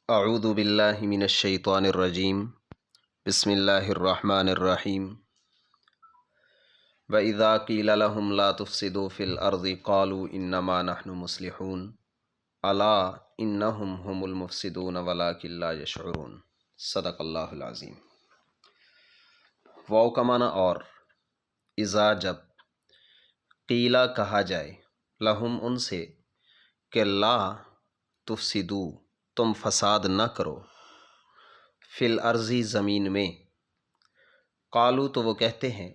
اعوذ باللہ من الشیطان الرجیم بسم اللہ الرحمن الرحیم وَإِذَا قِيلَ لَهُمْ لَا تُفْسِدُوا فِي الْأَرْضِ قَالُوا إِنَّمَا نَحْنُ مُصْلِحُونَ أَلَا إِنَّهُمْ هُمُ الْمُفْسِدُونَ وَلَكِنْ لَا يَشْعُرُونَ۔ صدق اللہ العظیم۔ واو کا معنی اور، اذا جب، قیلا کہا جائے، لہم ان سے، کہ لا تفسدو تم فساد نہ کرو، فی الارض زمین میں، قالو تو وہ کہتے ہیں،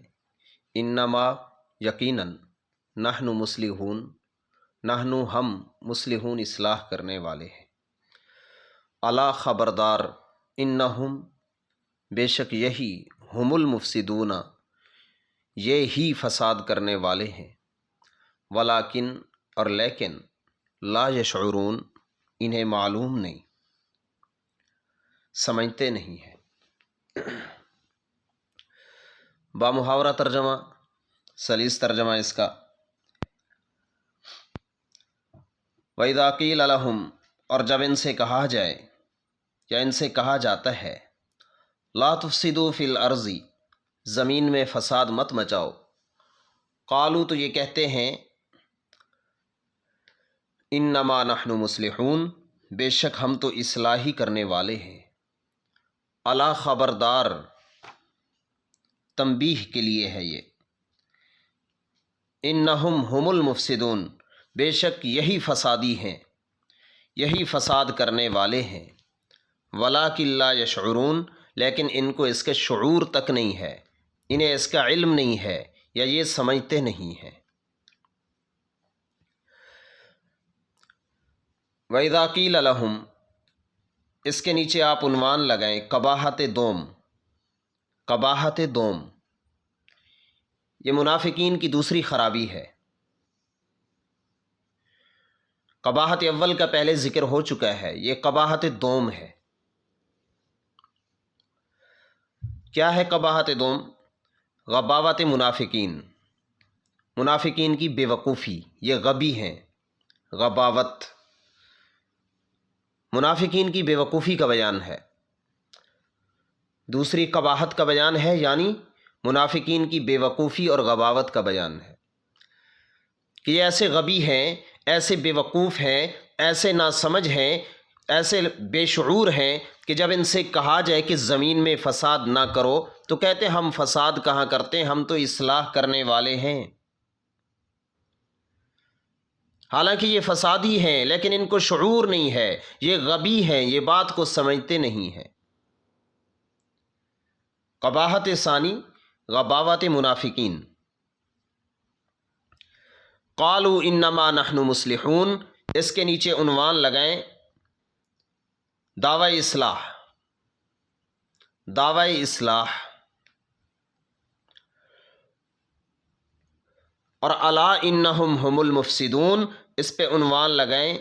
انما یقیناً، نحن مصلحون، نحن ہم، مصلحون اصلاح کرنے والے ہیں، الا خبردار، انہم بے شک یہی، ہم المفسدون یہ ہی فساد کرنے والے ہیں، ولیکن اور لیکن، لا یشعرون انہیں معلوم نہیں، سمجھتے نہیں ہیں۔ بامحاورہ ترجمہ، سلیس ترجمہ اس کا، وَإِذَا قِيلَ لَهُمْ اور جب ان سے کہا جائے یا ان سے کہا جاتا ہے، لا تفسدوا فی الارض زمین میں فساد مت مچاؤ، قالو تو یہ کہتے ہیں، انما نحن مصلحون بے شک ہم تو اصلاحی کرنے والے ہیں، الا خبردار، تنبیہ کے لیے ہے یہ، انہم ہم المفسدون بے شک یہی فسادی ہیں، یہی فساد کرنے والے ہیں، ولیکن لا یشعرون لیکن ان کو اس کے شعور تک نہیں ہے، انہیں اس کا علم نہیں ہے یا یہ سمجھتے نہیں ہیں۔ وَإِذَا قِيلَ لَهُمْ اس کے نیچے آپ عنوان لگائیں، قباحت دوم، قباحت دوم، یہ منافقین کی دوسری خرابی ہے۔ قباحت اول کا پہلے ذکر ہو چکا ہے، یہ قباحت دوم ہے۔ کیا ہے قباحت دوم؟ غباوت منافقین، منافقین کی بے وقوفی، یہ غبی ہیں، غباوت، منافقین کی بے وقوفی کا بیان ہے۔ دوسری قباحت کا بیان ہے، یعنی منافقین کی بے وقوفی اور غباوت کا بیان ہے کہ یہ ایسے غبی ہیں، ایسے بے وقوف ہیں، ایسے ناسمجھ ہیں، ایسے بے شعور ہیں کہ جب ان سے کہا جائے کہ زمین میں فساد نہ کرو تو کہتے ہم فساد کہاں کرتے ہیں، ہم تو اصلاح کرنے والے ہیں۔ حالانکہ یہ فسادی ہیں لیکن ان کو شعور نہیں ہے، یہ غبی ہیں، یہ بات کو سمجھتے نہیں ہیں۔ قباحت ثانی، غباوت منافقین، قالوا انما نحن مصلحون اس کے نیچے عنوان لگائیں، دعوی اصلاح، دعوی اصلاح، اور الا انہم ہم المفسدون اس پہ عنوان لگائیں،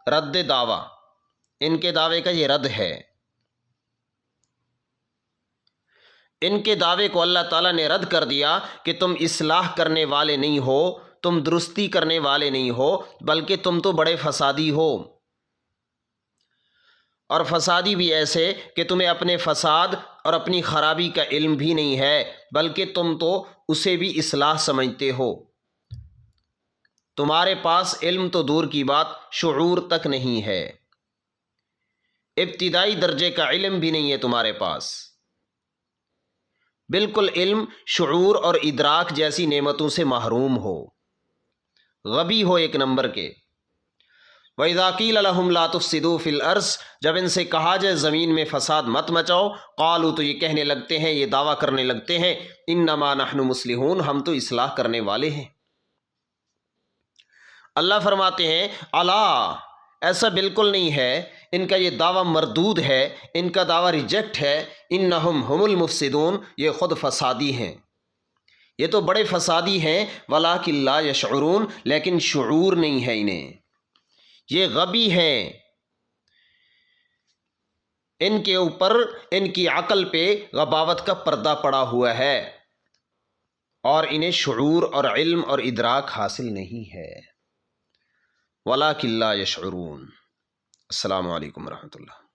رد دعویٰ، ان کے دعوے کا یہ رد ہے۔ ان کے دعوے کو اللہ تعالیٰ نے رد کر دیا کہ تم اصلاح کرنے والے نہیں ہو، تم درستی کرنے والے نہیں ہو، بلکہ تم تو بڑے فسادی ہو، اور فسادی بھی ایسے کہ تمہیں اپنے فساد اور اپنی خرابی کا علم بھی نہیں ہے، بلکہ تم تو اسے بھی اصلاح سمجھتے ہو، تمہارے پاس علم تو دور کی بات شعور تک نہیں ہے، ابتدائی درجے کا علم بھی نہیں ہے تمہارے پاس، بالکل علم، شعور اور ادراک جیسی نعمتوں سے محروم ہو، غبی ہو ایک نمبر کے۔ وَإِذَا قِيلَ لَهُمْ لَا تُفْسِدُوا فِي الْأَرْضِ جب ان سے کہا جائے زمین میں فساد مت مچاؤ، قالوا تو یہ کہنے لگتے ہیں، یہ دعویٰ کرنے لگتے ہیں، انما نحن مصلحون ہم تو اصلاح کرنے والے ہیں۔ اللہ فرماتے ہیں، الا ایسا بالکل نہیں ہے، ان کا یہ دعویٰ مردود ہے، ان کا دعویٰ ریجیکٹ ہے، انہم ہم المفسدون یہ خود فسادی ہیں، یہ تو بڑے فسادی ہیں، ولیکن لا یشعرون لیکن شعور نہیں ہے انہیں، یہ غبی ہیں، ان کے اوپر، ان کی عقل پہ غباوت کا پردہ پڑا ہوا ہے اور انہیں شعور اور علم اور ادراک حاصل نہیں ہے، ولیکن لا یشعرون۔ السلام علیکم ورحمۃ اللہ۔